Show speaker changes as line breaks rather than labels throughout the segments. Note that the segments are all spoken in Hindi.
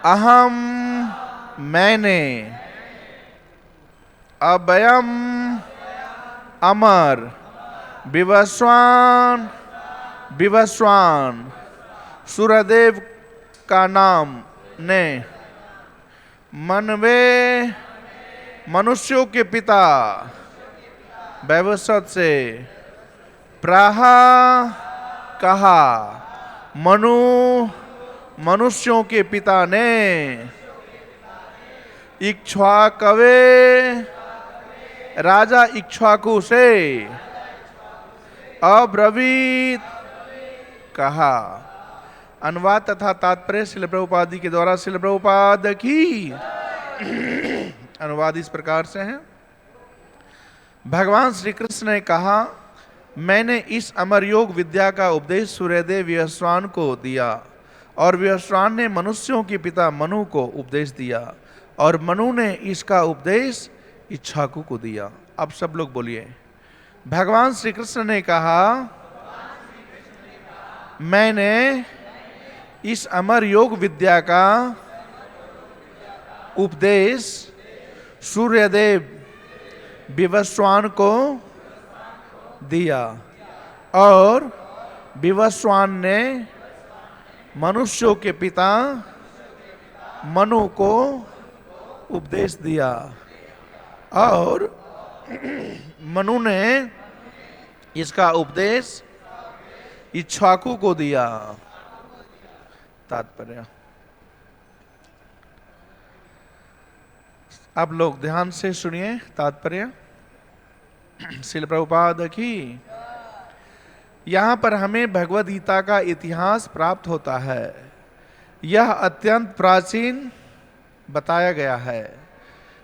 अहम मैंने, अभयम अमर, विवस्वान विवस्वान, सूर्यदेव का नाम ने, मनवे मनुष्यों के पिता, वैवस्वत से, प्राहा कहा, मनु मनुष्यों के पिता ने, इक्ष्वाकवे राजा इक्ष्वाकु से, अब्रवीत कहा। अनुवाद तथा तात्पर्य श्रील प्रभुपाद जी के द्वारा। श्रील प्रभुपाद की अनुवाद इस प्रकार से है। भगवान श्री कृष्ण ने कहा, मैंने इस अमर योग विद्या का उपदेश सूर्यदेव विवस्वान को दिया और विवस्वान ने मनुष्यों के पिता मनु को उपदेश दिया और मनु ने इसका उपदेश इक्ष्वाकु को दिया। अब सब लोग बोलिए, भगवान श्री कृष्ण ने कहा, मैंने इस अमर योग विद्या का उपदेश सूर्यदेव विवस्वान को दिया और विवस्वान ने मनुष्यों के पिता मनु को उपदेश दिया और मनु ने इसका उपदेश इक्ष्वाकु को दिया। तात्पर्य, आप लोग ध्यान से सुनिए तात्पर्य। श्रील प्रभुपाद की। यहां पर हमें भगवद गीता का इतिहास प्राप्त होता है। यह अत्यंत प्राचीन बताया गया है।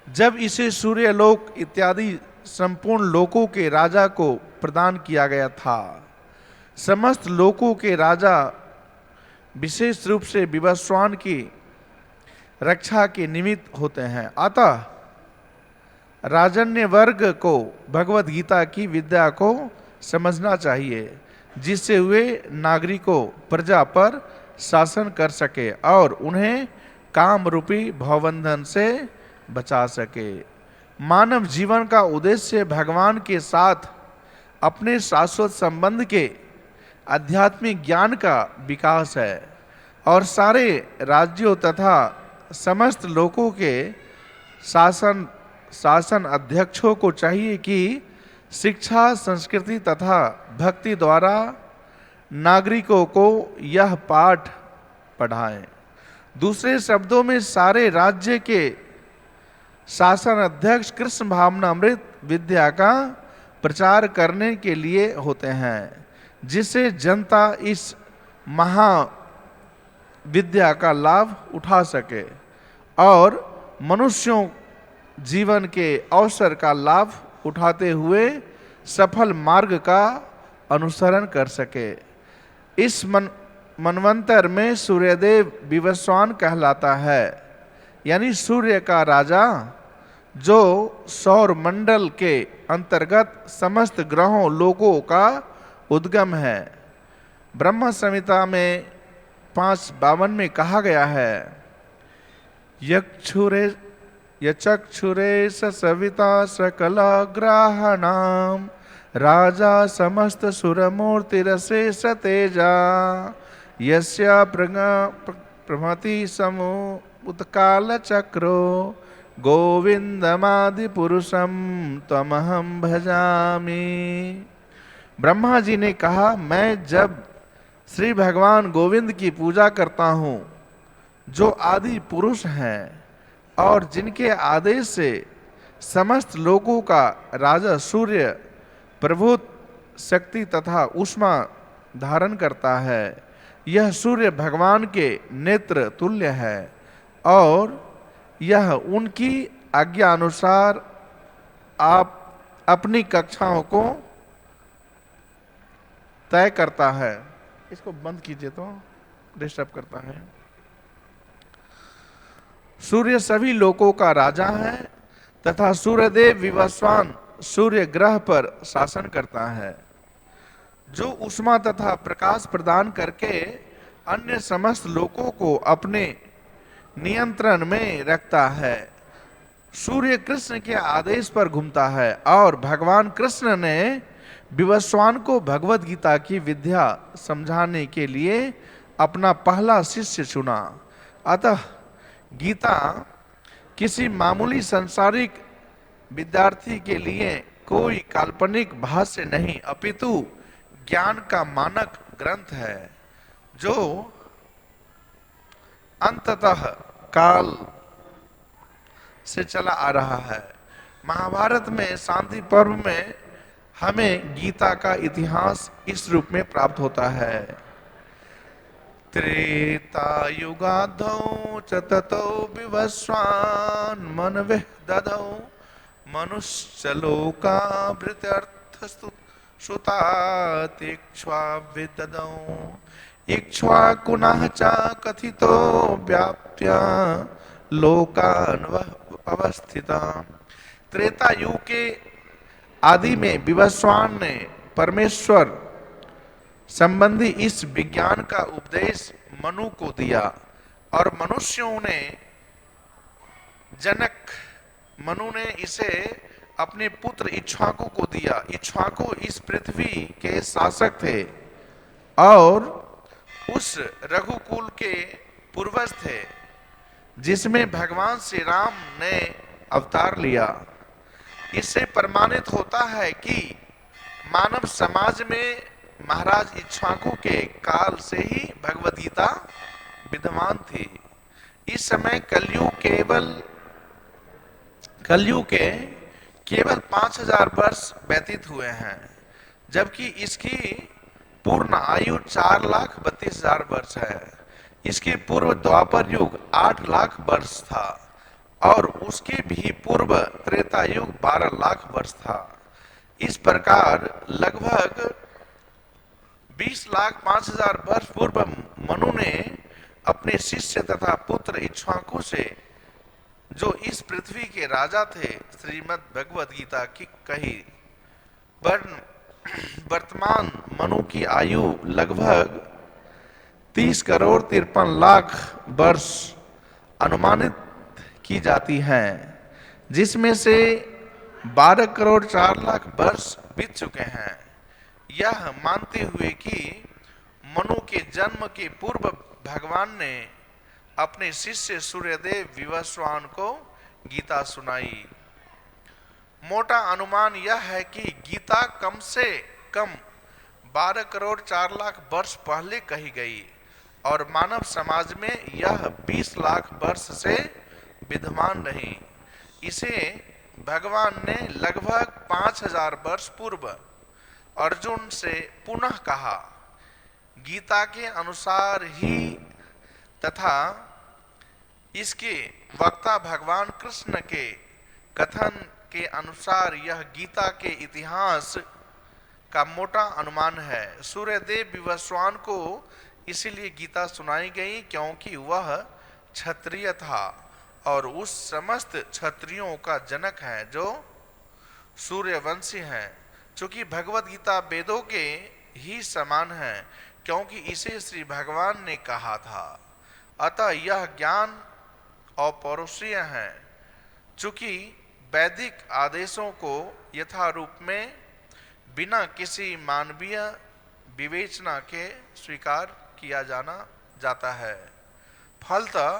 जब इसे सूर्यलोक इत्यादि संपूर्ण लोकों के राजा को प्रदान किया गया था। समस्त लोकों के राजा विशेष रूप से विवस्वान की रक्षा के निमित्त होते हैं। अतः राजन्य वर्ग को भगवद गीता की विद्या को समझना चाहिए, जिससे वे नागरिकों प्रजा पर शासन कर सके और उन्हें काम रूपी भवबंधन से बचा सके। मानव जीवन का उद्देश्य भगवान के साथ अपने शाश्वत संबंध के आध्यात्मिक ज्ञान का विकास है और सारे राज्यों तथा समस्त लोगों के शासन अध्यक्षों को चाहिए कि शिक्षा, संस्कृति तथा भक्ति द्वारा नागरिकों को यह पाठ पढ़ाएं। दूसरे शब्दों में सारे राज्य के शासन अध्यक्ष कृष्ण भावनामृत विद्या का प्रचार करने के लिए होते हैं, जिससे जनता इस महा विद्या का लाभ उठा सके और मनुष्यों जीवन के अवसर का लाभ उठाते हुए सफल मार्ग का अनुसरण कर सके। इस मनवंतर में सूर्यदेव विवस्वान कहलाता है, यानी सूर्य का राजा, जो सौर मंडल के अंतर्गत समस्त ग्रहों लोकों का उद्गम है। ब्रह्म संहिता में 5:52 में कहा गया है, यचक्षुरे सविता सकला ग्रहाणाम राजा समस्त सुरमूर्तिरशेष तेजा यस्य प्रभति समो उत्काल चक्रो गोविंदमादि पुरुषम त्वमहं भजामि। ब्रह्मा जी ने कहा, मैं जब श्री भगवान गोविंद की पूजा करता हूँ, जो आदि पुरुष हैं और जिनके आदेश से समस्त लोकों का राजा सूर्य प्रभुत शक्ति तथा ऊष्मा धारण करता है, यह सूर्य भगवान के नेत्र तुल्य है और यह उनकी आज्ञा अनुसार आप अपनी कक्षाओं को तय करता है। इसको बंद कीजिए तो डिस्टर्ब करता है। सूर्य सभी लोकों का राजा है तथा सूर्यदेव विवस्वान सूर्य ग्रह पर शासन करता है, जो ऊष्मा तथा प्रकाश प्रदान करके अन्य समस्त लोकों को अपने नियंत्रण में रखता है। सूर्य कृष्ण के आदेश पर घूमता है और भगवान कृष्ण ने विवस्वान को भगवत गीता की विद्या समझाने के लिए अपना पहला शिष्य चुना। अतः गीता किसी मामूली सांसारिक विद्यार्थी के लिए कोई काल्पनिक भाष्य नहीं, अपितु ज्ञान का मानक ग्रंथ है जो अंततः काल से चला आ रहा है। महाभारत में शांति पर्व में हमें गीता का इतिहास इस रूप में प्राप्त होता है। त्रेता युगाधौ च ततो विवस्वान् मनवे ददौ मनुष्यलोका भृत्यर्थस्तु श्रुतातिक्ष्वाभिददौ इक्ष्वाकुनः च कथितो व्याप्य लोकान् अवस्थिता। त्रेता युग के आदि में विवस्वान ने परमेश्वर संबंधी इस विज्ञान का उपदेश मनु को दिया और मनुष्यों ने मनु ने इसे अपने पुत्र इक्ष्वाकु को दिया। इक्ष्वाकु इस पृथ्वी के शासक थे और उस रघुकुल के पूर्वज थे जिसमें भगवान श्री राम ने अवतार लिया। इससे प्रमाणित होता है कि मानव समाज में महाराज इक्ष्वाकु के काल से ही भगवद गीता विद्यमान थी। इस समय कलयुग के केवल 5000 वर्ष व्यतीत हुए हैं, जबकि इसकी पूर्ण आयु 4,32,000 वर्ष है। इसके पूर्व द्वापर युग 8 लाख वर्ष था और उसके भी पूर्व त्रेता युग 12 लाख वर्ष था। इस प्रकार लगभग 20,05,000 वर्ष पूर्व मनु ने अपने शिष्य तथा पुत्र इक्ष्वाकु से, जो इस पृथ्वी के राजा थे, श्रीमद् भगवद गीता की कही। वर्तमान मनु की आयु लगभग 30 करोड़ 53 लाख वर्ष अनुमानित की जाती है, जिसमें से 12 करोड़ 4 लाख वर्ष बीत चुके हैं। यह मानते हुए कि मनु के जन्म के पूर्व भगवान ने अपने शिष्य सूर्यदेव विवस्वान को गीता सुनाई। मोटा अनुमान यह है कि गीता कम से कम 12 करोड़ 4 लाख वर्ष पहले कही गई और मानव समाज में यह 20 लाख वर्ष से विद्यमान रही। इसे भगवान ने लगभग 5000 वर्ष पूर्व अर्जुन से पुनः कहा। गीता के अनुसार ही तथा इसके वक्ता भगवान कृष्ण के कथन के अनुसार यह गीता के इतिहास का मोटा अनुमान है। सूर्यदेव विवस्वान को इसीलिए गीता सुनाई गई क्योंकि वह क्षत्रिय था और उस समस्त क्षत्रियों का जनक है जो सूर्यवंशी हैं। चूंकि भगवद गीता वेदों के ही समान है क्योंकि इसे श्री भगवान ने कहा था, अतः यह ज्ञान अपौरुषीय है। चूंकि वैदिक आदेशों को यथारूप में बिना किसी मानवीय विवेचना के स्वीकार किया जाता है, फलतः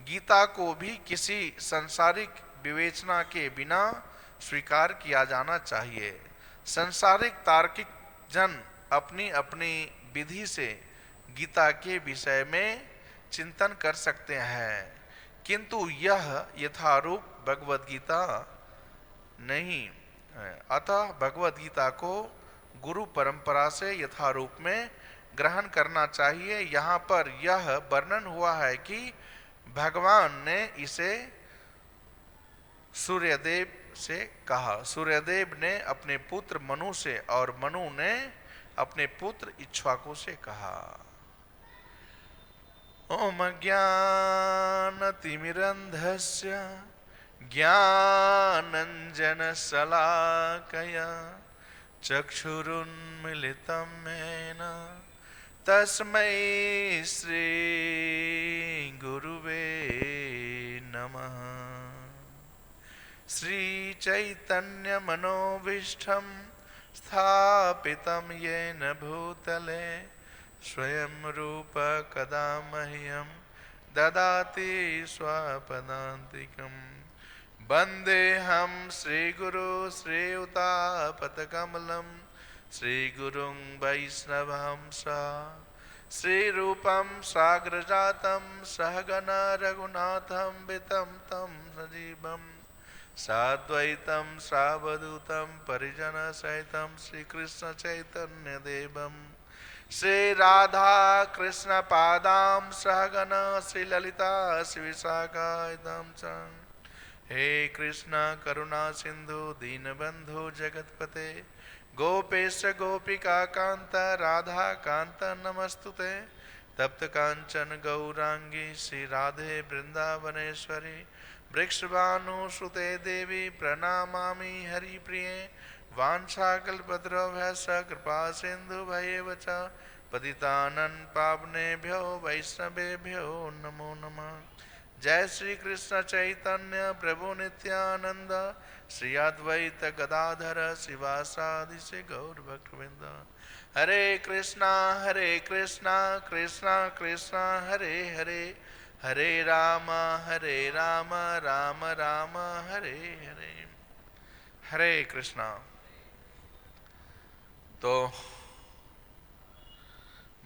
गीता को भी किसी सांसारिक विवेचना के बिना स्वीकार किया जाना चाहिए। सांसारिक तार्किक जन अपनी अपनी विधि से गीता के विषय में चिंतन कर सकते हैं, किंतु यह यथारूप भगवद गीता नहीं है। अतः भगवद गीता को गुरु परंपरा से यथारूप में ग्रहण करना चाहिए। यहाँ पर यह वर्णन हुआ है कि भगवान ने इसे सूर्यदेव से कहा। सूर्यदेव ने अपने पुत्र मनु से और मनु ने अपने पुत्र इक्ष्वाकु से कहा। ओम ज्ञानतिमिरन्धस्य ज्ञानञ्जन शलाकया चक्षुरुन्मिलितं येन तस्मै श्री गुरुवे नमः। श्री चैतन्य मनोभीष्टं स्थापितं येन भूतले स्वयं रूप कदा मह्यं ददाति स्वपदान्तिकम्। वन्देऽहं श्रीगुरु श्रीयुतापदकमलं श्रीगुरुं वैष्णवंश श्रीरूपं साग्रजातं सहगण रघुनाथं वितं तं सजीवं साद्वैतं सावधूतं परिजनसहितं श्रीकृष्ण चैतन्यदेवं श्री राधा कृष्ण पादां सहगण श्रीललिता श्रीविशाखान्वितं च। हे कृष्ण करुणा सिंधु दीनबंधु जगतपते गोपेश गोपिका कांत राधा कांत नमस्तुते। तप्त कांचन गौरांगी श्री राधे वृंदावनेश्वरी वृक्षभानुसुते देवी प्रणमामि हरिप्रिये। वाञ्छाकल्पतरुभ्यश्च कृपा सिंधु भयेव च पतितानं पावनेभ्यो वैष्णवेभ्यो नमो नमः। जय श्री कृष्ण चैतन्य प्रभु नित्यानंद श्री अद्वैत गदाधर शिवासादि से गौर भक्तवृंद। हरे कृष्णा कृष्णा कृष्णा हरे हरे हरे राम राम राम हरे हरे। हरे कृष्णा। तो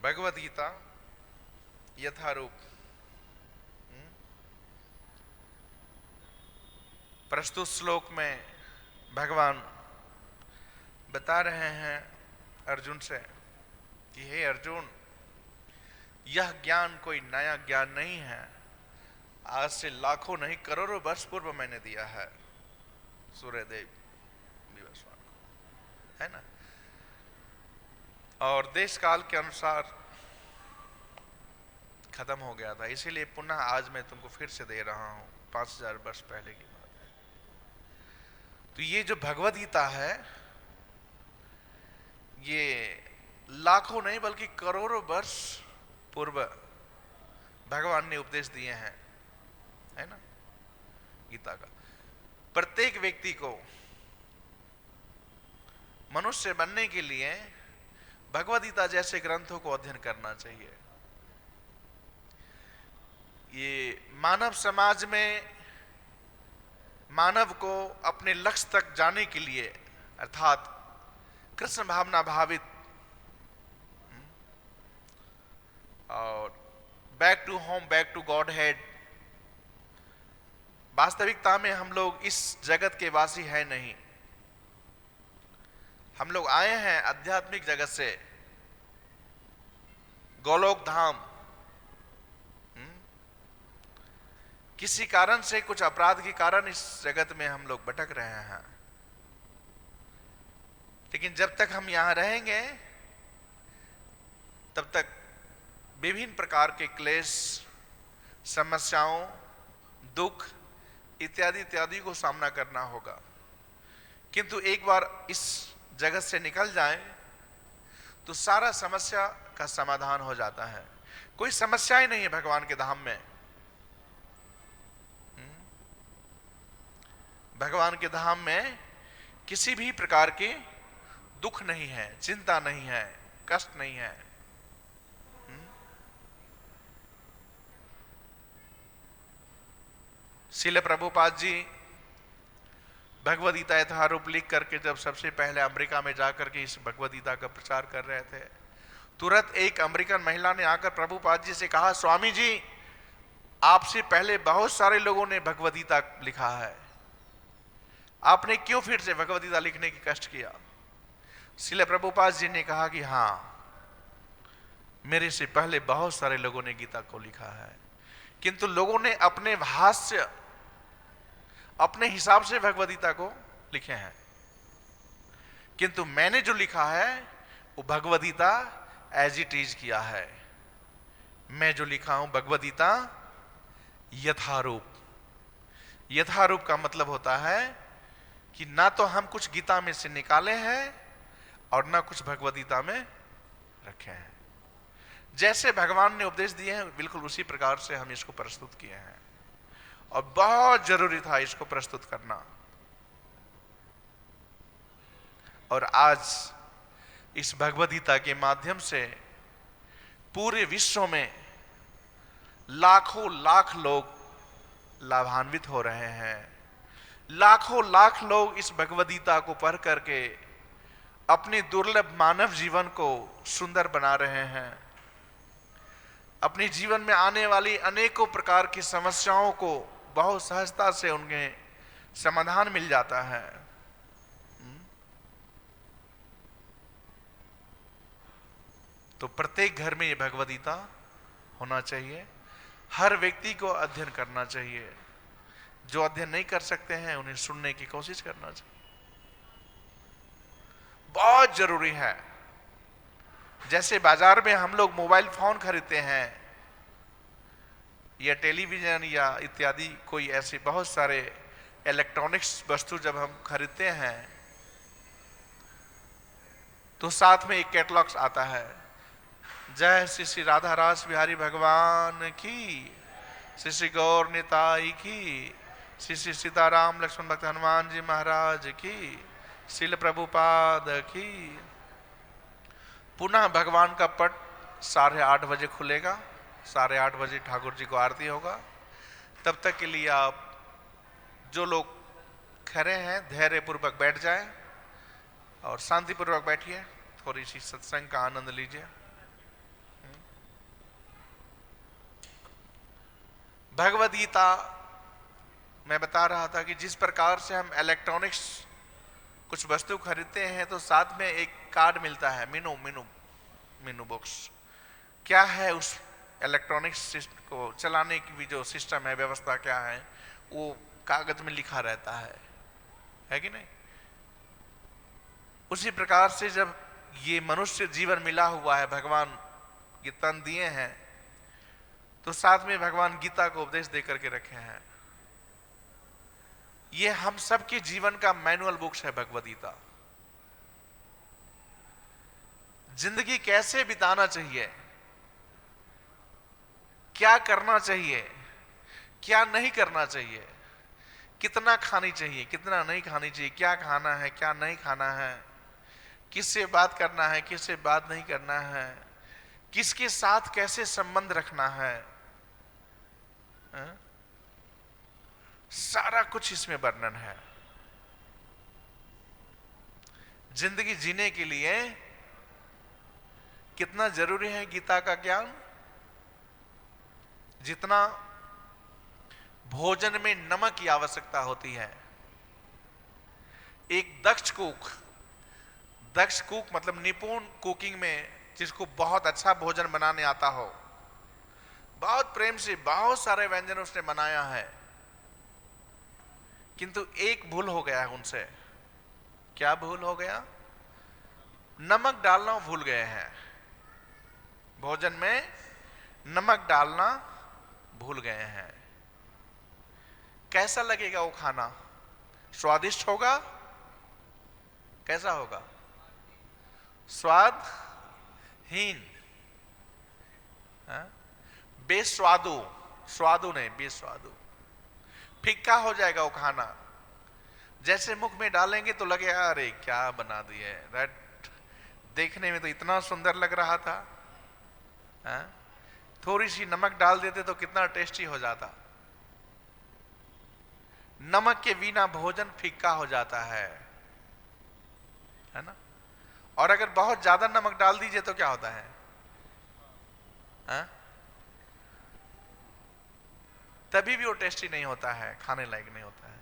भगवद गीता यथारूप प्रस्तुत श्लोक में भगवान बता रहे हैं अर्जुन से कि हे अर्जुन, यह ज्ञान कोई नया ज्ञान नहीं है। आज से लाखों नहीं करोड़ों वर्ष पूर्व मैंने दिया है सूर्यदेव विवस्वान को, है ना। और देश काल के अनुसार खत्म हो गया था, इसीलिए पुनः आज मैं तुमको फिर से दे रहा हूं। 5000 वर्ष पहले की बात है। तो ये जो भगवद गीता है, ये लाखों नहीं बल्कि करोड़ों वर्ष पूर्व भगवान ने उपदेश दिए हैं, है ना। गीता का प्रत्येक व्यक्ति को मनुष्य बनने के लिए भगवद गीता जैसे ग्रंथों को अध्ययन करना चाहिए। ये मानव समाज में मानव को अपने लक्ष्य तक जाने के लिए अर्थात कृष्ण भावना भावित और back to home back to godhead, वास्तविकता में हम लोग इस जगत के वासी हैं नहीं। हम लोग आए हैं आध्यात्मिक जगत से, गोलोक धाम। किसी कारण से, कुछ अपराध के कारण इस जगत में हम लोग भटक रहे हैं। लेकिन जब तक हम यहां रहेंगे तब तक विभिन्न प्रकार के क्लेश, समस्याओं, दुख इत्यादि इत्यादि को सामना करना होगा। किंतु एक बार इस जगत से निकल जाए तो सारा समस्या का समाधान हो जाता है। कोई समस्या ही नहीं है भगवान के धाम में। भगवान के धाम में किसी भी प्रकार के दुख नहीं है, चिंता नहीं है, कष्ट नहीं है। श्रील प्रभुपाद जी भगवद गीता यथारूप लिख करके जब सबसे पहले अमेरिका में जाकर के इस भगवद गीता का प्रचार कर रहे थे, तुरंत एक अमेरिकन महिला ने आकर प्रभुपाद जी से कहा, स्वामी जी आपसे पहले बहुत सारे लोगों ने भगवद गीता लिखा है, आपने क्यों फिर से भगवद गीता लिखने की कष्ट किया। श्रील प्रभुपाद जी ने कहा कि हाँ, मेरे से पहले बहुत सारे लोगों ने गीता को लिखा है, किंतु लोगों ने अपने भाष्य, अपने हिसाब से भगवद गीता को लिखे हैं, किंतु मैंने जो लिखा है वो Bhagavad Gita as it is किया है। मैं जो लिखा हूं भगवद गीता यथारूप। यथारूप का मतलब होता है कि ना तो हम कुछ गीता में से निकाले हैं और ना कुछ भगवद गीता में रखे हैं। जैसे भगवान ने उपदेश दिए हैं बिल्कुल उसी प्रकार से हम इसको प्रस्तुत किए हैं, और बहुत जरूरी था इसको प्रस्तुत करना। और आज इस भगवद गीता के माध्यम से पूरे विश्व में लाखों लाख लोग लाभान्वित हो रहे हैं। लाखों लाख लोग इस भगवद गीता को पढ़ करके अपने दुर्लभ मानव जीवन को सुंदर बना रहे हैं। अपने जीवन में आने वाली अनेकों प्रकार की समस्याओं को बहुत सहजता से उनके समाधान मिल जाता है। तो प्रत्येक घर में ये भगवद गीता होना चाहिए, हर व्यक्ति को अध्ययन करना चाहिए। जो अध्ययन नहीं कर सकते हैं उन्हें सुनने की कोशिश करना चाहिए, बहुत जरूरी है। जैसे बाजार में हम लोग मोबाइल फोन खरीदते हैं या टेलीविजन या इत्यादि कोई ऐसे बहुत सारे इलेक्ट्रॉनिक्स वस्तु जब हम खरीदते हैं तो साथ में एक कैटलॉग आता है, जय श्री श्री राधा रास बिहारी भगवान की, श्री श्री गौर निताई की, श्री श्री सीताराम लक्ष्मण भक्त हनुमान जी महाराज की, श्रील प्रभुपाद की। पुनः भगवान का पट 8:30 बजे खुलेगा, 8:30 बजे ठाकुर जी को आरती होगा। तब तक के लिए आप जो लोग खड़े हैं धैर्य पूर्वक बैठ जाएं और शांति पूर्वक बैठिए, थोड़ी सी सत्संग का आनंद लीजिए। भगवद गीता मैं बता रहा था कि जिस प्रकार से हम इलेक्ट्रॉनिक्स कुछ वस्तु खरीदते हैं तो साथ में एक कार्ड मिलता है, मीनू बॉक्स। क्या है उस इलेक्ट्रॉनिक्स को चलाने की भी जो सिस्टम है, व्यवस्था क्या है, वो कागज में लिखा रहता है कि नहीं। उसी प्रकार से जब ये मनुष्य जीवन मिला हुआ है, भगवान ये तन दिए हैं, तो साथ में भगवान गीता को उपदेश दे करके रखे हैं। ये हम सबके जीवन का मैनुअल बुक्स है भगवद गीता। जिंदगी कैसे बिताना चाहिए, क्या करना चाहिए, क्या नहीं करना चाहिए, कितना खानी चाहिए, कितना नहीं खानी चाहिए, क्या खाना है, क्या नहीं खाना है, किससे बात करना है, किससे बात नहीं करना है, किसके साथ कैसे संबंध रखना है, सारा कुछ इसमें वर्णन है। जिंदगी जीने के लिए कितना जरूरी है गीता का ज्ञान। जितना भोजन में नमक की आवश्यकता होती है, एक दक्ष कुक मतलब निपुण कुकिंग में, जिसको बहुत अच्छा भोजन बनाने आता हो, बहुत प्रेम से बहुत सारे व्यंजन उसने बनाया है, किंतु एक भूल हो गया है उनसे। क्या भूल हो गया? नमक डालना भूल गए हैं, भोजन में नमक डालना भूल गए हैं। कैसा लगेगा वो खाना? स्वादिष्ट होगा? कैसा होगा? स्वादहीन, स्वादु नहीं, बेस्वादु, फीका हो जाएगा वो खाना। जैसे मुख में डालेंगे तो लगे अरे क्या बना दिए, राइट, देखने में तो इतना सुंदर लग रहा था, थोड़ी सी नमक डाल देते तो कितना टेस्टी हो जाता। नमक के बिना भोजन फीका हो जाता है ना। और अगर बहुत ज्यादा नमक डाल दीजिए तो क्या होता है? तभी भी वो टेस्टी नहीं होता है, खाने लायक नहीं होता है।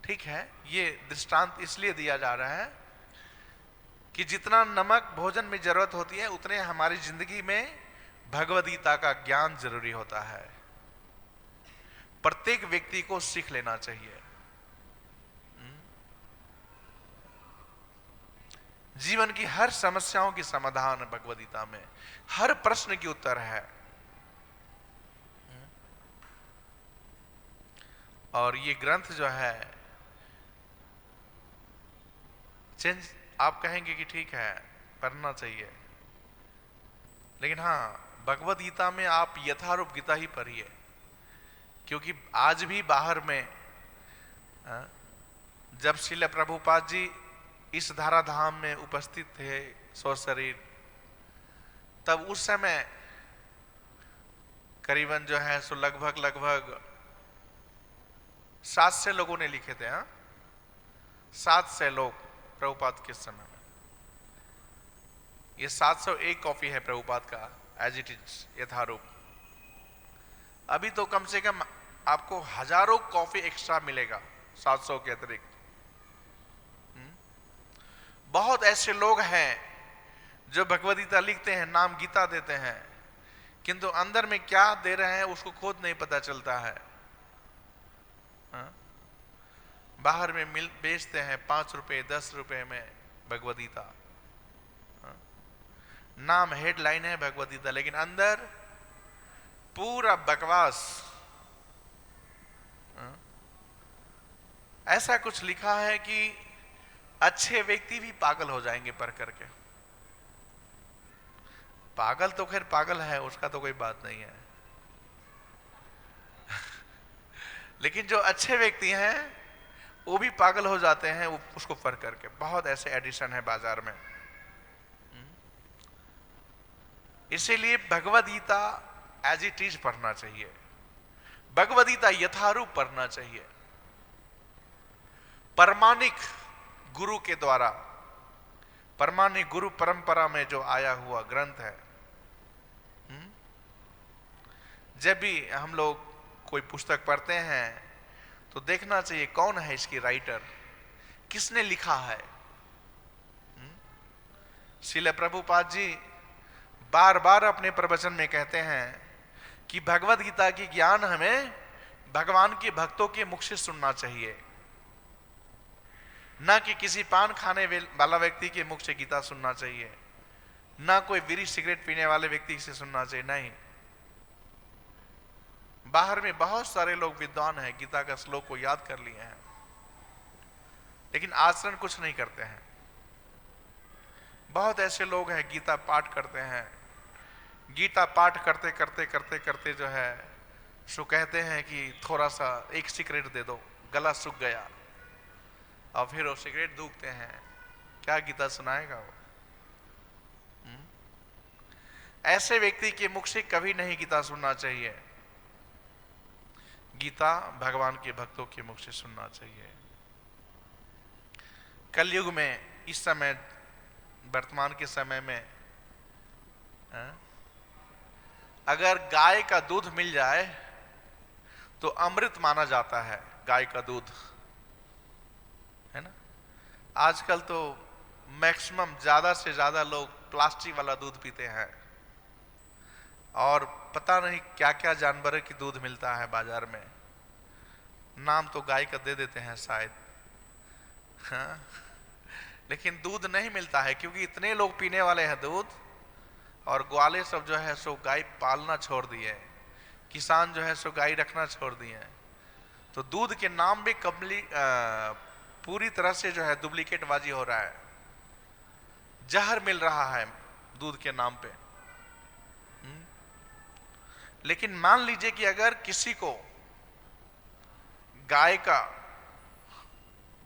ठीक है, ये दृष्टांत इसलिए दिया जा रहा है कि जितना नमक भोजन में जरूरत होती है उतने हमारी जिंदगी में भगवद गीता का ज्ञान जरूरी होता है। प्रत्येक व्यक्ति को सीख लेना चाहिए। जीवन की हर समस्याओं की समाधान है भगवद गीता में, हर प्रश्न की उत्तर है। और ये ग्रंथ जो है, चेंज आप कहेंगे कि ठीक है पढ़ना चाहिए, लेकिन हाँ, भगवद गीता में आप यथारूप गीता ही पढ़िए, क्योंकि आज भी बाहर में जब श्रील प्रभुपाद जी इस धराधाम में उपस्थित थे सशरीर, तब उस समय करीबन जो है सो लगभग 700 लोगों ने लिखे थे। 700 लोग प्रभुपाद के समय में। ये 701 कॉपी है प्रभुपाद का एज इट इज यथारूप। अभी तो कम से कम आपको हजारों कॉपी एक्स्ट्रा मिलेगा 700 के अतिरिक्त। बहुत ऐसे लोग हैं जो भगवद गीता लिखते हैं, नाम गीता देते हैं, किंतु अंदर में क्या दे रहे हैं उसको खुद नहीं पता चलता है। बाहर में बेचते हैं 5 रुपए 10 रुपए में भगवद गीता। नाम हेडलाइन है भगवद गीता, लेकिन अंदर पूरा बकवास। ऐसा कुछ लिखा है कि अच्छे व्यक्ति भी पागल हो जाएंगे पढ़ करके। पागल तो खैर पागल है, उसका तो कोई बात नहीं है लेकिन जो अच्छे व्यक्ति हैं वो भी पागल हो जाते हैं उसको पढ़ करके। बहुत ऐसे एडिशन है बाजार में। इसीलिए Bhagavad Gita as it is पढ़ना चाहिए, भगवद गीता यथारूप पढ़ना चाहिए। परमाणिक गुरु के द्वारा, परमाणिक गुरु परंपरा में जो आया हुआ ग्रंथ है। जब भी हम लोग कोई पुस्तक पढ़ते हैं तो देखना चाहिए कौन है इसकी राइटर, किसने लिखा है। श्रील प्रभुपाद जी बार बार अपने प्रवचन में कहते हैं कि भगवद गीता की ज्ञान हमें भगवान के भक्तों के मुख से सुनना चाहिए, ना कि किसी पान खाने वाला व्यक्ति के मुख से गीता सुनना चाहिए, ना कोई बीड़ी सिगरेट पीने वाले व्यक्ति से सुनना चाहिए। नहीं, बाहर में बहुत सारे लोग विद्वान हैं, गीता का श्लोक को याद कर लिए हैं, लेकिन आचरण कुछ नहीं करते हैं। बहुत ऐसे लोग हैं गीता पाठ करते हैं, गीता पाठ करते करते करते करते जो है सो कहते हैं कि थोड़ा सा एक सिगरेट दे दो, गला सूख गया, और फिर वो सिगरेट धूकते हैं। क्या गीता सुनाएगा वो? ऐसे व्यक्ति के मुख से कभी नहीं गीता सुनना चाहिए। गीता भगवान के भक्तों के मुख से सुनना चाहिए। कलयुग में, इस समय वर्तमान के समय में अगर गाय का दूध मिल जाए तो अमृत माना जाता है। गाय का दूध है ना। आजकल तो मैक्सिमम ज्यादा से ज्यादा लोग प्लास्टिक वाला दूध पीते हैं, और पता नहीं क्या क्या जानवर की दूध मिलता है बाजार में, नाम तो गाय का दे देते हैं शायद। हाँ, लेकिन दूध नहीं मिलता है, क्योंकि इतने लोग पीने वाले हैं दूध, और ग्वाले सब जो है सो गाय पालना छोड़ दिए, किसान जो है सो गाय रखना छोड़ दिए। तो दूध के नाम भी पूरी तरह से जो है डुप्लीकेट बाजी हो रहा है, जहर मिल रहा है दूध के नाम पे। लेकिन मान लीजिए कि अगर किसी को गाय का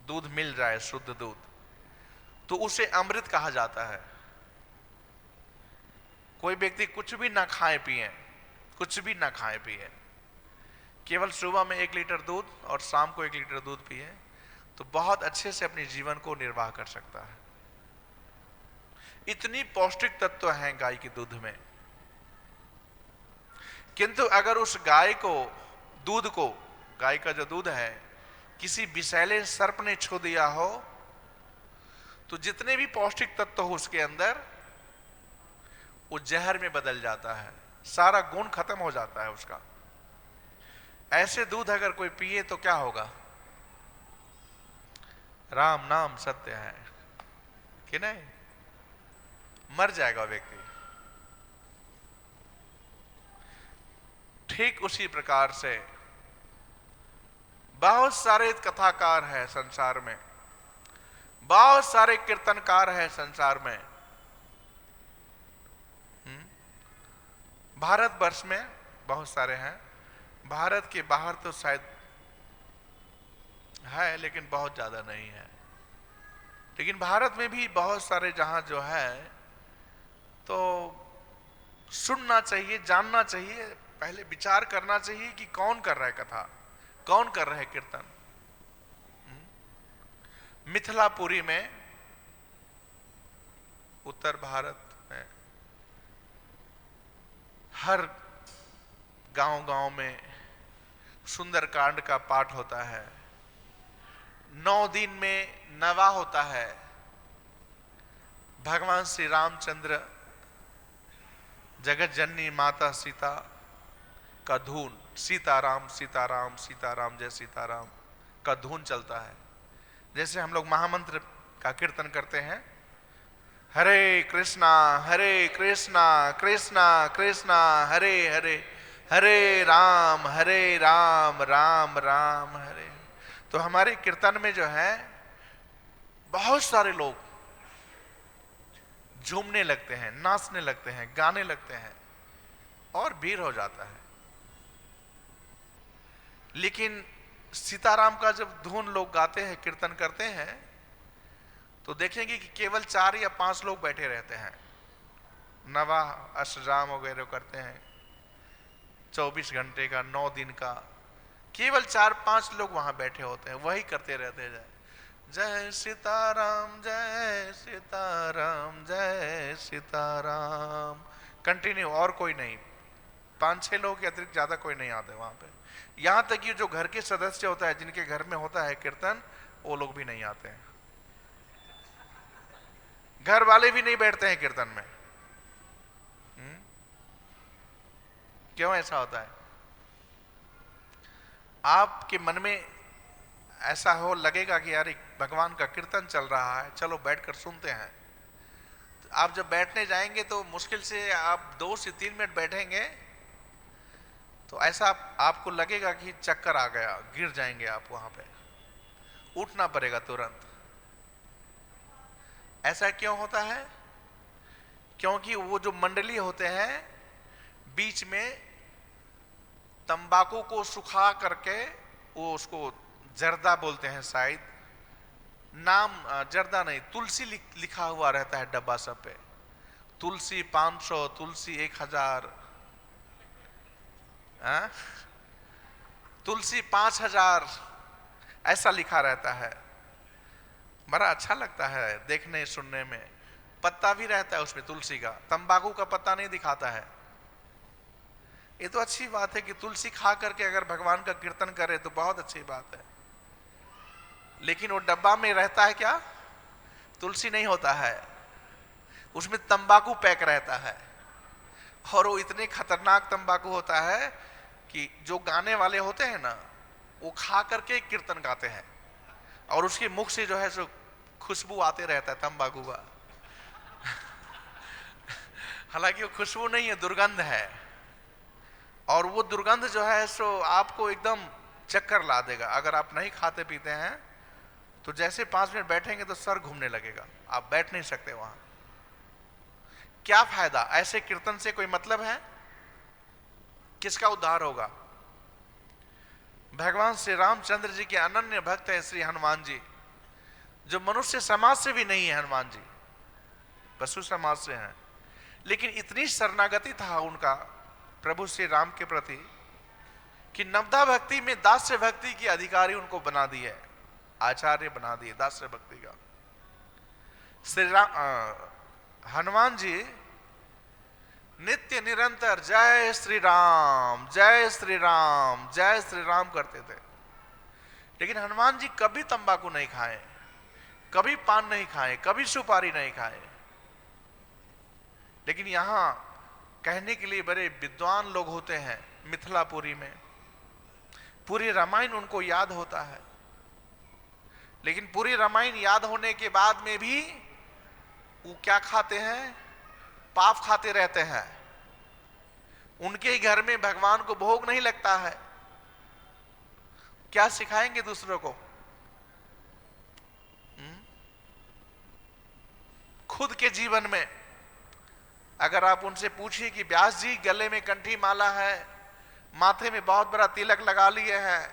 दूध मिल जाए, शुद्ध दूध, तो उसे अमृत कहा जाता है। कोई व्यक्ति कुछ भी ना खाए पिए, कुछ भी ना खाए पिए, केवल सुबह में 1 लीटर दूध और शाम को 1 लीटर दूध पिए, तो बहुत अच्छे से अपने जीवन को निर्वाह कर सकता है। इतनी पौष्टिक तत्व हैं गाय के दूध में। किंतु अगर उस गाय को, दूध को, गाय का जो दूध है, किसी विषैले सर्प ने छू दिया हो, तो जितने भी पौष्टिक तत्व हो उसके अंदर, वो जहर में बदल जाता है, सारा गुण खत्म हो जाता है उसका। ऐसे दूध अगर कोई पिए तो क्या होगा? राम नाम सत्य है कि नहीं? मर जाएगा व्यक्ति। ठीक उसी प्रकार से बहुत सारे कथाकार हैं संसार में, बहुत सारे कीर्तनकार हैं संसार में, भारतवर्ष में बहुत सारे हैं, भारत के बाहर तो शायद है लेकिन बहुत ज्यादा नहीं है। लेकिन भारत में भी बहुत सारे जहां जो है तो सुनना चाहिए, जानना चाहिए, पहले विचार करना चाहिए कि कौन कर रहा है कथा, कौन कर रहा है कीर्तन। मिथिलापुरी में, उत्तर भारत में हर गांव-गांव में सुंदरकांड का पाठ होता है। 9 दिन में नवा होता है। भगवान श्री रामचंद्र, जगत जननी माता सीता का धून, सीताराम सीताराम सीताराम जय सीताराम का धून चलता है। जैसे हम लोग महामंत्र का कीर्तन करते हैं, हरे कृष्णा कृष्णा कृष्णा हरे हरे, हरे राम राम राम हरे। तो हमारे कीर्तन में जो है बहुत सारे लोग झूमने लगते हैं, नाचने लगते हैं, गाने लगते हैं और भीड़ हो जाता है। लेकिन सीताराम का जब धुन लोग गाते हैं, कीर्तन करते हैं, तो देखेंगे कि केवल 4 या 5 लोग बैठे रहते हैं। नवा अष्टजाम वगैरह करते हैं 24 घंटे का, 9 दिन का, केवल 4-5 लोग वहां बैठे होते हैं, वही करते रहते हैं, जय सीताराम जय सीताराम जय सीताराम, कंटिन्यू, और कोई नहीं। 5-6 लोग के अतिरिक्त ज्यादा कोई नहीं आते वहां पे। यहां तक कि जो घर के सदस्य होता है, जिनके घर में होता है कीर्तन, वो लोग भी नहीं आते हैं, घर वाले भी नहीं बैठते हैं कीर्तन में। क्यों ऐसा होता है? आपके मन में ऐसा हो लगेगा कि यार भगवान का कीर्तन चल रहा है, चलो बैठकर सुनते हैं। तो आप जब बैठने जाएंगे तो मुश्किल से आप 2 से 3 मिनट बैठेंगे तो ऐसा आपको लगेगा कि चक्कर आ गया, गिर जाएंगे आप, वहां पे उठना पड़ेगा तुरंत। ऐसा क्यों होता है? क्योंकि वो जो मंडली होते हैं बीच में तंबाकू को सुखा करके, वो उसको जर्दा बोलते हैं शायद, नाम जर्दा नहीं, तुलसी लिखा हुआ रहता है डब्बा सब पे, तुलसी 500, तुलसी 1000, तुलसी 5000, ऐसा लिखा रहता है। बड़ा अच्छा लगता है देखने सुनने में। पत्ता भी रहता है उसमें तुलसी का, तंबाकू का पत्ता नहीं दिखाता है। ये तो अच्छी बात है कि तुलसी खा करके अगर भगवान का कीर्तन करे तो बहुत अच्छी बात है। लेकिन वो डब्बा में रहता है क्या? तुलसी नहीं होता है, उसमें तंबाकू पैक रहता है, और वो इतने खतरनाक तंबाकू होता है कि जो गाने वाले होते हैं ना, वो खा करके कीर्तन गाते हैं, और उसके मुख से जो है सो खुशबू आते रहता है तंबाकू का। हालांकि वो खुशबू नहीं है, दुर्गंध है, और वो दुर्गंध जो है सो आपको एकदम चक्कर ला देगा। अगर आप नहीं खाते पीते हैं तो जैसे 5 मिनट बैठेंगे तो सर घूमने लगेगा, आप बैठ नहीं सकते वहां। क्या फायदा? ऐसे कीर्तन से कोई मतलब है? किसका उद्धार होगा? भगवान श्री रामचंद्र जी के अनन्य भक्त है श्री हनुमान जी, जो मनुष्य समाज से भी नहीं है। हनुमान जी पशु समाज से हैं, लेकिन इतनी शरणागति था उनका प्रभु श्री राम के प्रति कि नवदा भक्ति में दास्य भक्ति की अधिकारी उनको बना दिए, आचार्य बना दिए दास्य भक्ति का। श्री हनुमान जी नित्य निरंतर जय श्री राम जय श्री राम जय श्री राम करते थे। लेकिन हनुमान जी कभी तंबाकू नहीं खाए, कभी पान नहीं खाए, कभी सुपारी नहीं खाए। लेकिन यहां कहने के लिए बड़े विद्वान लोग होते हैं मिथिलापुरी में, पूरी रामायण उनको याद होता है। लेकिन पूरी रामायण याद होने के बाद में भी वो क्या खाते हैं? पाप खाते रहते हैं। उनके ही घर में भगवान को भोग नहीं लगता है। क्या सिखाएंगे दूसरों को? खुद के जीवन में अगर आप उनसे पूछिए कि व्यास जी गले में कंठी माला है, माथे में बहुत बड़ा तिलक लगा लिए हैं,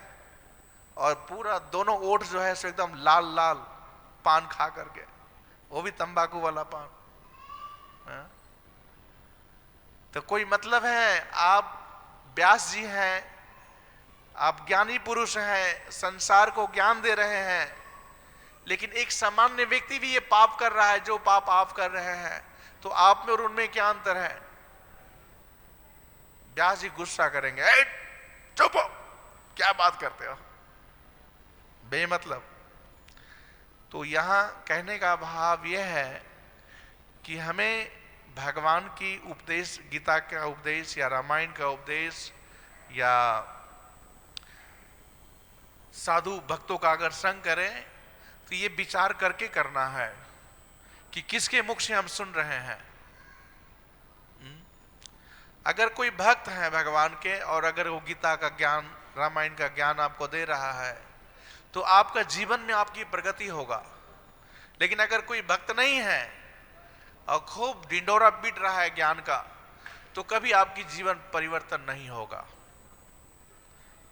और पूरा दोनों ओठ जो है सो एकदम लाल लाल पान खा करके, वो भी तंबाकू वाला पान, हाँ? तो कोई मतलब है? आप व्यास जी हैं, आप ज्ञानी पुरुष हैं, संसार को ज्ञान दे रहे हैं, लेकिन एक सामान्य व्यक्ति भी ये पाप कर रहा है जो पाप आप कर रहे हैं, तो आप में और उनमें क्या अंतर है? व्यास जी गुस्सा करेंगे, चुप हो, क्या बात करते हो, बेमतलब। तो यहां कहने का भाव यह है कि हमें भगवान की उपदेश, गीता का उपदेश या रामायण का उपदेश या साधु भक्तों का अगर संग करें तो ये विचार करके करना है कि किसके मुख से हम सुन रहे हैं। अगर कोई भक्त है भगवान के और अगर वो गीता का ज्ञान, रामायण का ज्ञान आपको दे रहा है, तो आपका जीवन में आपकी प्रगति होगा। लेकिन अगर कोई भक्त नहीं है और खूब ढिंडोरा पीट रहा है ज्ञान का, तो कभी आपकी जीवन परिवर्तन नहीं होगा,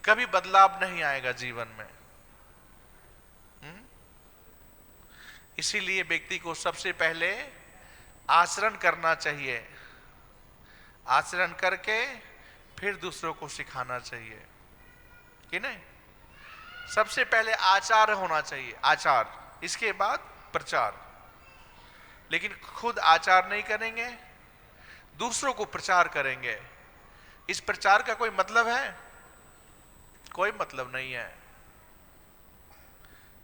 कभी बदलाव नहीं आएगा जीवन में। इसीलिए व्यक्ति को सबसे पहले आचरण करना चाहिए, आचरण करके फिर दूसरों को सिखाना चाहिए, कि नहीं? सबसे पहले आचार होना चाहिए, आचार, इसके बाद प्रचार। लेकिन खुद आचार नहीं करेंगे, दूसरों को प्रचार करेंगे, इस प्रचार का कोई मतलब है? कोई मतलब नहीं है।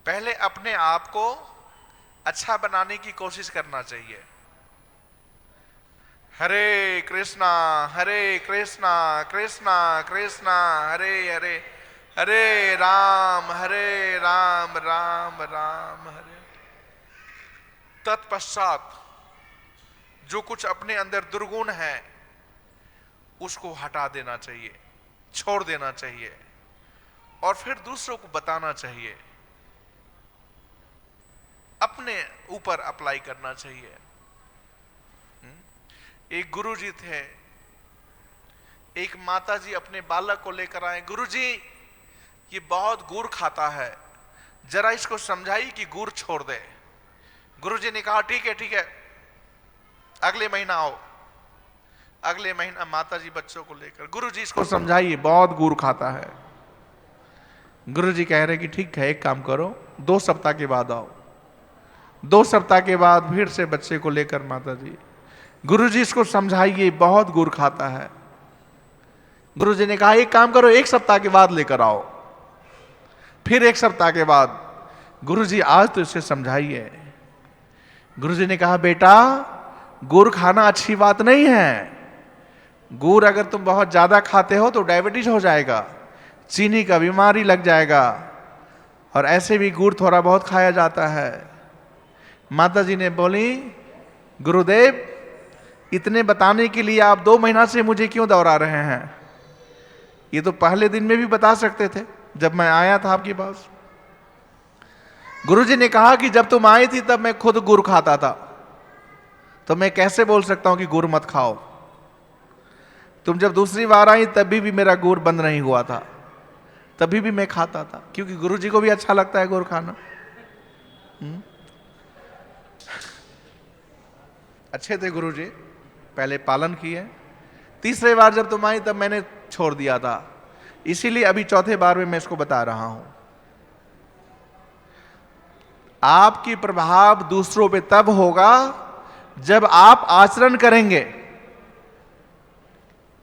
पहले अपने आप को अच्छा बनाने की कोशिश करना चाहिए। हरे कृष्णा कृष्णा कृष्णा हरे हरे, हरे राम राम राम हरे। तत्पश्चात जो कुछ अपने अंदर दुर्गुण है उसको हटा देना चाहिए, छोड़ देना चाहिए, और फिर दूसरों को बताना चाहिए, अपने ऊपर अप्लाई करना चाहिए। एक गुरुजी थे, एक माताजी अपने बालक को लेकर आए, गुरुजी ये बहुत गुड़ खाता है, जरा इसको समझाइए कि गुड़ छोड़ दे। गुरुजी ने कहा ठीक है, अगले महीना आओ। अगले महीना माताजी बच्चों को लेकर, गुरुजी इसको समझाइए बहुत गुड़ खाता है। गुरुजी कह रहे कि ठीक है, एक काम करो, 2 सप्ताह के बाद आओ। 2 सप्ताह के बाद फिर से बच्चे को लेकर माताजी, गुरुजी इसको समझाइए बहुत गुड़ खाता है। गुरुजी ने कहा एक काम करो, 1 सप्ताह के बाद लेकर आओ। फिर 1 सप्ताह के बाद, गुरुजी आज तो इसे समझाइए। गुरुजी ने कहा बेटा गुड़ खाना अच्छी बात नहीं है, गुड़ अगर तुम बहुत ज्यादा खाते हो तो डायबिटीज हो जाएगा, चीनी का बीमारी लग जाएगा, और ऐसे भी गुड़ थोड़ा बहुत खाया जाता है। माताजी ने बोली गुरुदेव इतने बताने के लिए आप 2 महीना से मुझे क्यों दोहरा रहे हैं? ये तो पहले दिन में भी बता सकते थे जब मैं आया था आपके पास। गुरुजी ने कहा कि जब तुम आई थी तब मैं खुद गुड़ खाता था, तो मैं कैसे बोल सकता हूं कि गुड़ मत खाओ। तुम जब दूसरी बार आई तभी भी मेरा गुड़ बंद नहीं हुआ था, तभी भी मैं खाता था, क्योंकि गुरुजी को भी अच्छा लगता है गुड़ खाना। अच्छे थे गुरुजी, पहले पालन किए। तीसरे बार जब तुम आई तब मैंने छोड़ दिया था, इसीलिए अभी चौथे बार में मैं इसको बता रहा हूं। आपकी प्रभाव दूसरों पे तब होगा जब आप आचरण करेंगे।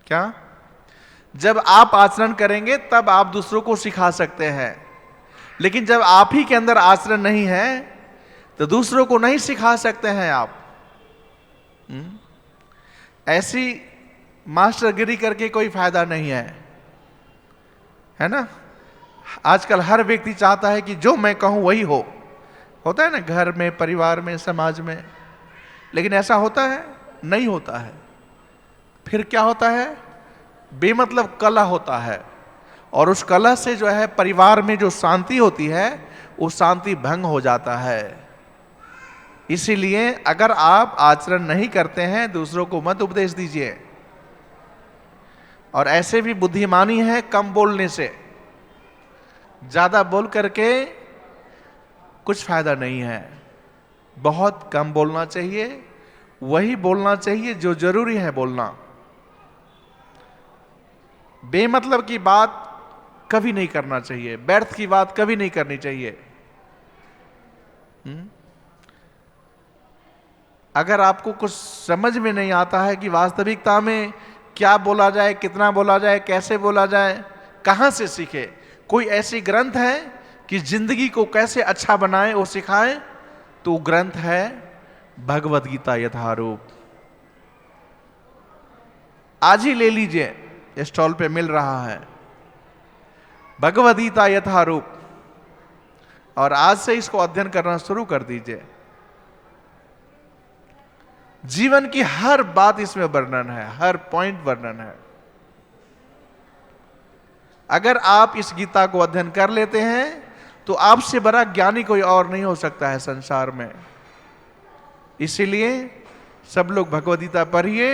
क्या? जब आप आचरण करेंगे तब आप दूसरों को सिखा सकते हैं, लेकिन जब आप ही के अंदर आचरण नहीं है तो दूसरों को नहीं सिखा सकते हैं आप। ऐसी मास्टरगिरी करके कोई फायदा नहीं है ना? आजकल हर व्यक्ति चाहता है कि जो मैं कहूं वही हो, होता है ना, घर में, परिवार में, समाज में। लेकिन ऐसा होता है? नहीं होता है। फिर क्या होता है? बेमतलब कलह होता है, और उस कलह से जो है परिवार में जो शांति होती है वो शांति भंग हो जाता है। इसीलिए अगर आप आचरण नहीं करते हैं, दूसरों को मत उपदेश दीजिए। और ऐसे भी बुद्धिमानी है कम बोलने से, ज्यादा बोल करके कुछ फायदा नहीं है। बहुत कम बोलना चाहिए, वही बोलना चाहिए जो जरूरी है बोलना। बेमतलब की बात कभी नहीं करना चाहिए, व्यर्थ की बात कभी नहीं करनी चाहिए। अगर आपको कुछ समझ में नहीं आता है कि वास्तविकता में क्या बोला जाए, कितना बोला जाए, कैसे बोला जाए, कहां से सीखे, कोई ऐसी ग्रंथ है कि जिंदगी को कैसे अच्छा बनाए वो सिखाए, तो ग्रंथ है भगवद गीता यथारूप। आज ही ले लीजिए, स्टॉल पे मिल रहा है भगवद गीता यथारूप, और आज से इसको अध्ययन करना शुरू कर दीजिए। जीवन की हर बात इसमें वर्णन है, हर पॉइंट वर्णन है। अगर आप इस गीता को अध्ययन कर लेते हैं तो आपसे बड़ा ज्ञानी कोई और नहीं हो सकता है संसार में। इसीलिए सब लोग भगवद गीता पढ़िए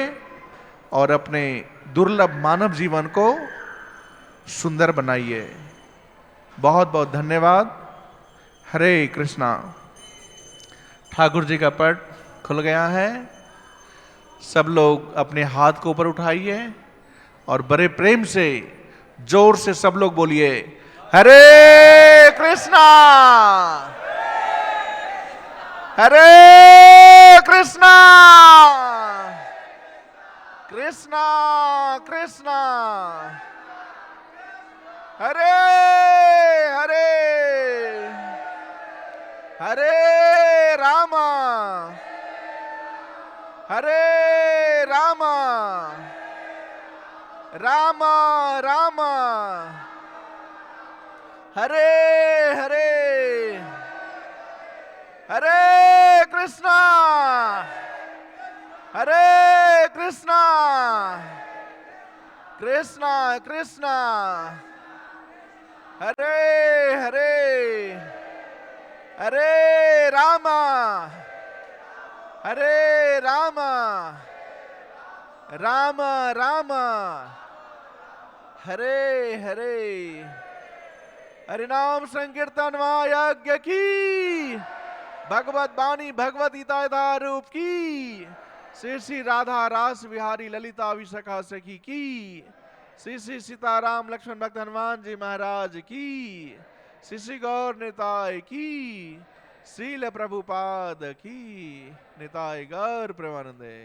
और अपने दुर्लभ मानव जीवन को सुंदर बनाइए। बहुत बहुत धन्यवाद। हरे कृष्णा। ठाकुर जी का पट खुल गया है। सब लोग अपने हाथ को ऊपर उठाइए और बड़े प्रेम से जोर से सब लोग बोलिए, हरे कृष्णा हरे कृष्णा कृष्णा कृष्णा हरे हरे हरे रामा हरे रामा रामा रामा हरे हरे हरे कृष्णा कृष्णा कृष्णा हरे हरे हरे रामा राम राम हरे हरे। हरिनाम संकीर्तन महायज्ञ की, भगवत वाणी भगवत गीता यथारूप की, श्री श्री राधा रास बिहारी ललिता विशाखा सखी की, श्री श्री सीताराम लक्ष्मण भक्त हनुमान जी महाराज की, श्री श्री गौर निताय की, श्रील प्रभुपाद की, निताय गौर प्रेमानंदे।